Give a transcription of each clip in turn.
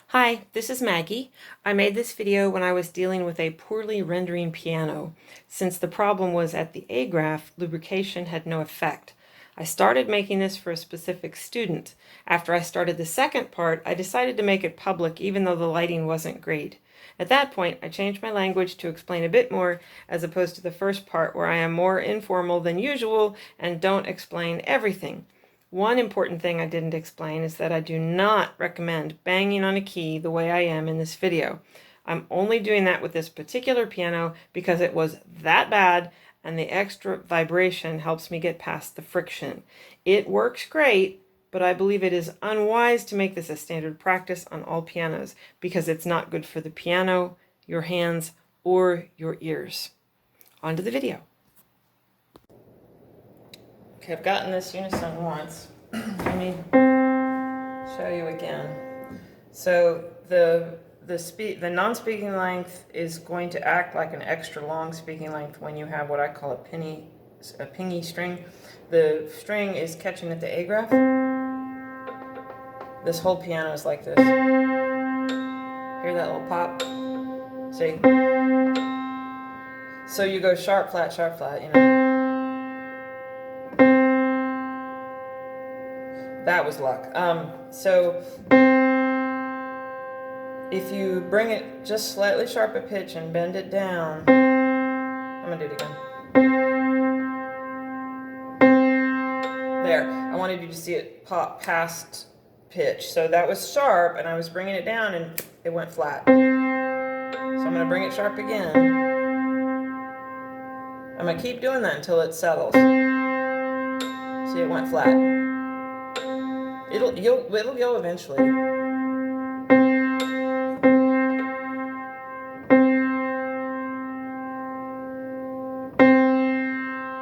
Hi, this is Maggie. I made this video when I was dealing with a poorly rendering piano. Since the problem was at the A graph, lubrication had no effect. I started making this for a specific student. After I started the second part, I decided to make it public even though the lighting wasn't great. At that point, I changed my language to explain a bit more, as opposed to the first part where I am more informal than usual and don't explain everything. One important thing I didn't explain is that I do not recommend banging on a key the way I am in this video. I'm only doing that with this particular piano because it was that bad and the extra vibration helps me get past the friction. It works great, but I believe it is unwise to make this a standard practice on all pianos because it's not good for the piano, your hands, or your ears. On to the video. Okay, I've gotten this unison once. Let me show you again. So the non-speaking length is going to act like an extra long speaking length when you have what I call a pingy string. The string is catching at the A graph. This whole piano is like this. Hear that little pop? See? So you go sharp, flat, you know. That was luck. So if you bring it just slightly sharp a pitch and bend it down, I'm gonna do it again. There, I wanted you to see it pop past pitch. So that was sharp and I was bringing it down and it went flat. So I'm gonna bring it sharp again. I'm gonna keep doing that until it settles. See, it went flat. It'll go eventually. It's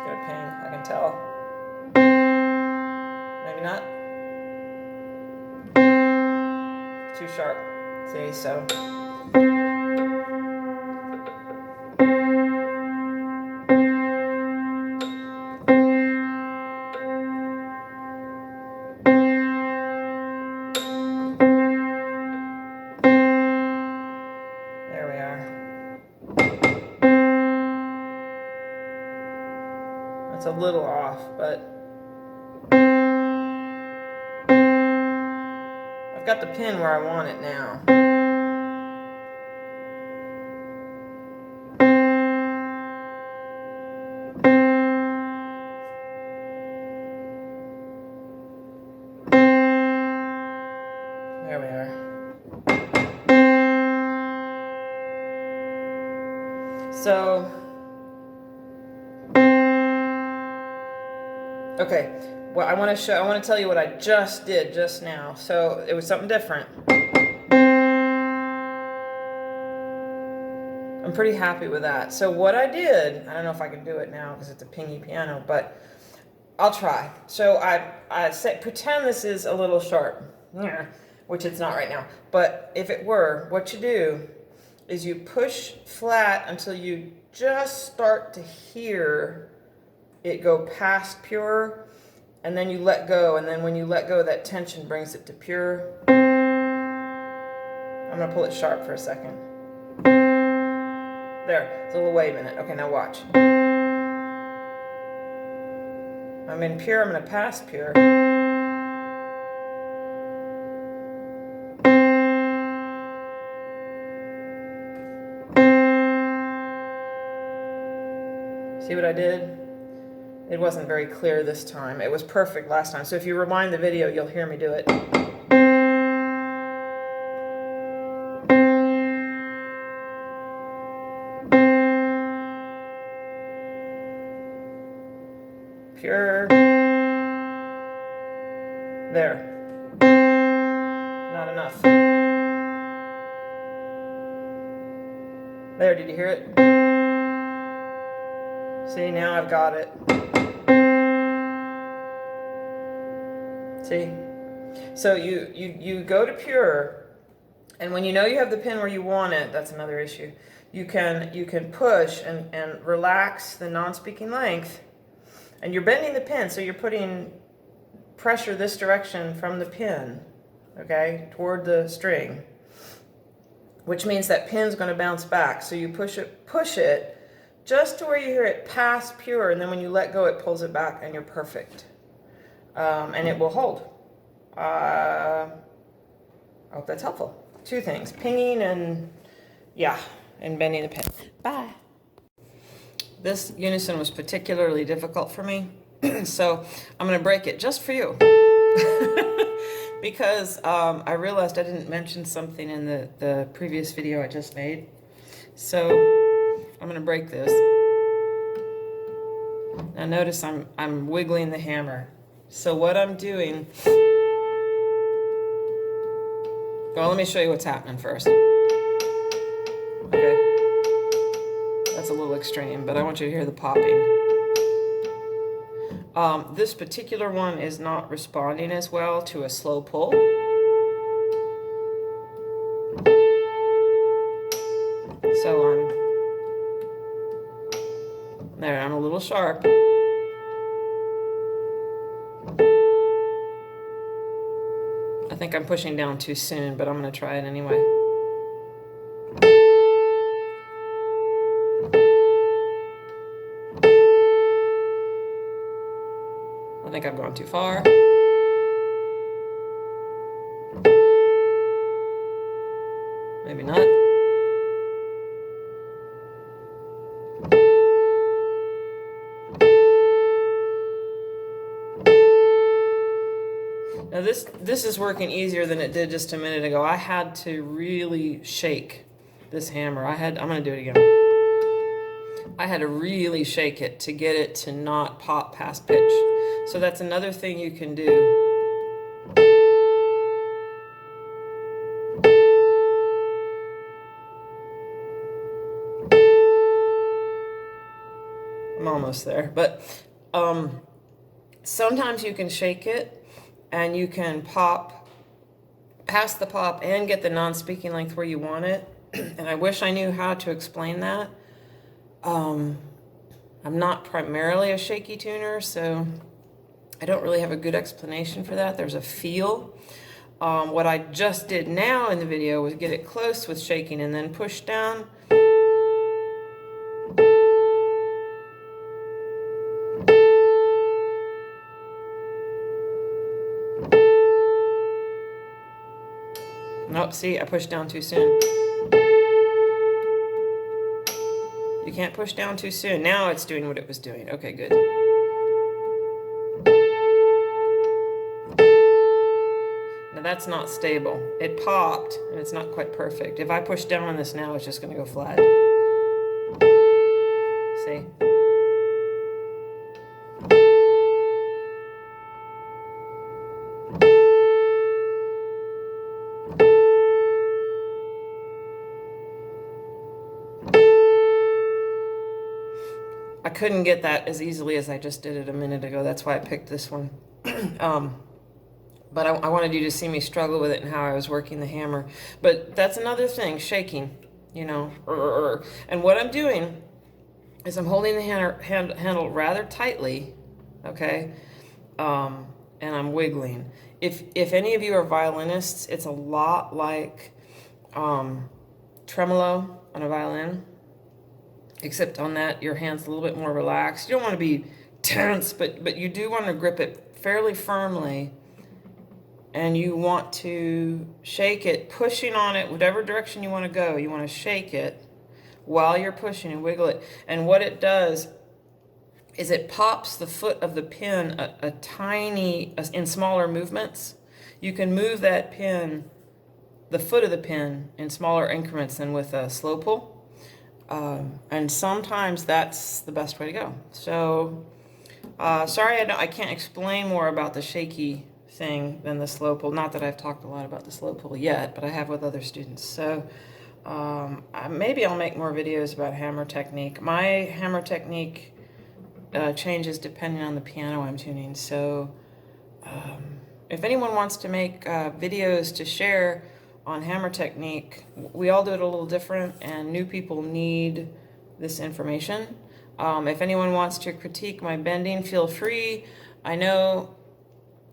got a pain, I can tell. Maybe not. Too sharp. See, so. There we are. That's a little off, but I've got the pin where I want it now. There we are. So, okay, well, I want to tell you what I just did just now. So it was something different. I'm pretty happy with that. So what I did, I don't know if I can do it now because it's a pingy piano, but I'll try. So I pretend this is a little sharp, which it's not right now. But if it were, what you do is you push flat until you just start to hear it go past pure, and then you let go, and then when you let go, that tension brings it to pure. I'm gonna pull it sharp for a second. There, it's a little, wait a minute. Okay, now watch. I'm in pure, I'm gonna pass pure. See what I did? It wasn't very clear this time. It was perfect last time. So if you rewind the video, you'll hear me do it. Pure. There. Not enough. There, did you hear it? See, now I've got it. See? So you go to pure, and when you know you have the pin where you want it, that's another issue. You can push and relax the non-speaking length, and you're bending the pin, so you're putting pressure this direction from the pin, okay, toward the string. which means that pin's going to bounce back. So you push it just to where you hear it pass pure, and then when you let go, it pulls it back, and you're perfect. And it will hold. I hope that's helpful. Two things, pinging and bending the pin. Bye. This unison was particularly difficult for me, so I'm going to break it just for you. Because I realized I didn't mention something in the previous video I just made. So I'm going to break this. Now notice I'm wiggling the hammer. So what I'm doing, well, let me show you what's happening first. Okay. That's a little extreme, but I want you to hear the popping. This particular one is not responding as well to a slow pull. So I'm a little sharp. I think I'm pushing down too soon, but I'm going to try it anyway. I think I've gone too far. Maybe not. Now this is working easier than it did just a minute ago. I had to really shake this hammer. I'm going to do it again. I had to really shake it to get it to not pop past pitch. So that's another thing you can do. I'm almost there, but sometimes you can shake it and you can pop past the pop and get the non-speaking length where you want it. And I wish I knew how to explain that. I'm not primarily a shaky tuner, so I don't really have a good explanation for that. There's a feel. What I just did now in the video was get it close with shaking and then push down. Nope, see, I pushed down too soon. You can't push down too soon. Now it's doing what it was doing. Okay, good. Now that's not stable. It popped, and it's not quite perfect. If I push down on this now, it's just going to go flat. See? I couldn't get that as easily as I just did it a minute ago. That's why I picked this one. But I wanted you to see me struggle with it and how I was working the hammer. But that's another thing, shaking, you know. And what I'm doing is I'm holding the handle rather tightly, okay? And I'm wiggling. If any of you are violinists, it's a lot like tremolo on a violin. Except on that, your hand's a little bit more relaxed. You don't want to be tense, but you do want to grip it fairly firmly. And you want to shake it, pushing on it, whatever direction you want to go. You want to shake it while you're pushing and wiggle it. And what it does is it pops the foot of the pin in smaller movements. You can move that pin, the foot of the pin, in smaller increments than with a slow pull. And sometimes that's the best way to go. So, sorry I can't explain more about the shaky thing than the slow pull. Not that I've talked a lot about the slow pull yet, but I have with other students. So, maybe I'll make more videos about hammer technique. My hammer technique changes depending on the piano I'm tuning. So, if anyone wants to make videos to share on hammer technique, we all do it a little different, and new people need this information. If anyone wants to critique my bending, feel free. I know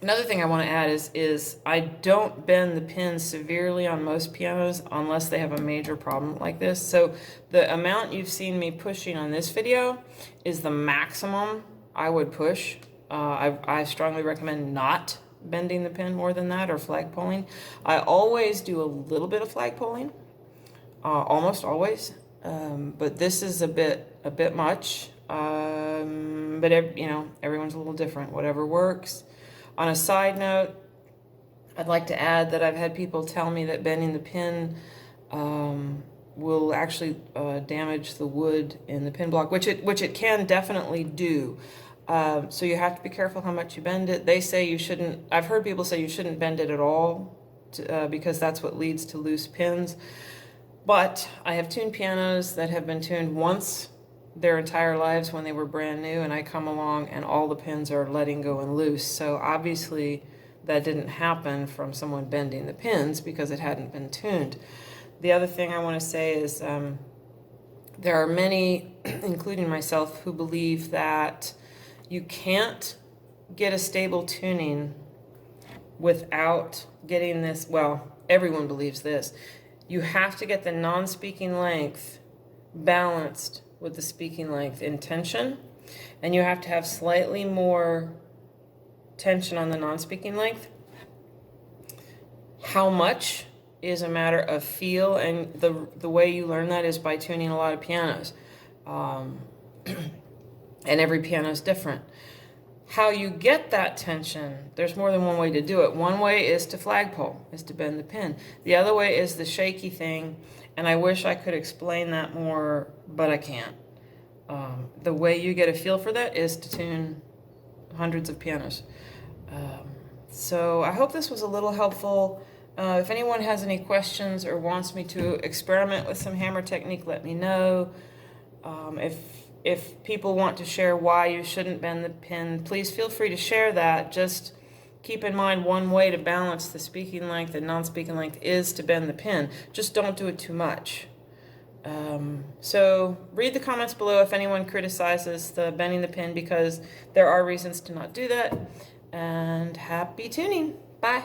Another thing I want to add is I don't bend the pin severely on most pianos unless they have a major problem like this. So the amount you've seen me pushing on this video is the maximum I would push. I strongly recommend not bending the pin more than that or flagpoling. I always do a little bit of flagpoling, almost always, but this is a bit much. But everyone's a little different. Whatever works. On a side note, I'd like to add that I've had people tell me that bending the pin will actually damage the wood in the pin block, which it can definitely do. So you have to be careful how much you bend it. They say you shouldn't. I've heard people say you shouldn't bend it at all because that's what leads to loose pins. But I have tuned pianos that have been tuned once their entire lives when they were brand new, and I come along and all the pins are letting go and loose. So obviously that didn't happen from someone bending the pins because it hadn't been tuned. The other thing I want to say is there are many, including myself, who believe that you can't get a stable tuning without getting this. Well, everyone believes this. You have to get the non-speaking length balanced with the speaking length in tension, and you have to have slightly more tension on the non-speaking length. How much is a matter of feel, and the way you learn that is by tuning a lot of pianos. And every piano is different. How you get that tension, there's more than one way to do it. One way is to flagpole, is to bend the pin. The other way is the shaky thing, and I wish I could explain that more, but I can't. The way you get a feel for that is to tune hundreds of pianos. So I hope this was a little helpful. If anyone has any questions or wants me to experiment with some hammer technique, let me know. If people want to share why you shouldn't bend the pin, please feel free to share that. Just keep in mind one way to balance the speaking length and non-speaking length is to bend the pin. Just don't do it too much. So read the comments below if anyone criticizes the bending the pin, because there are reasons to not do that. And happy tuning. Bye.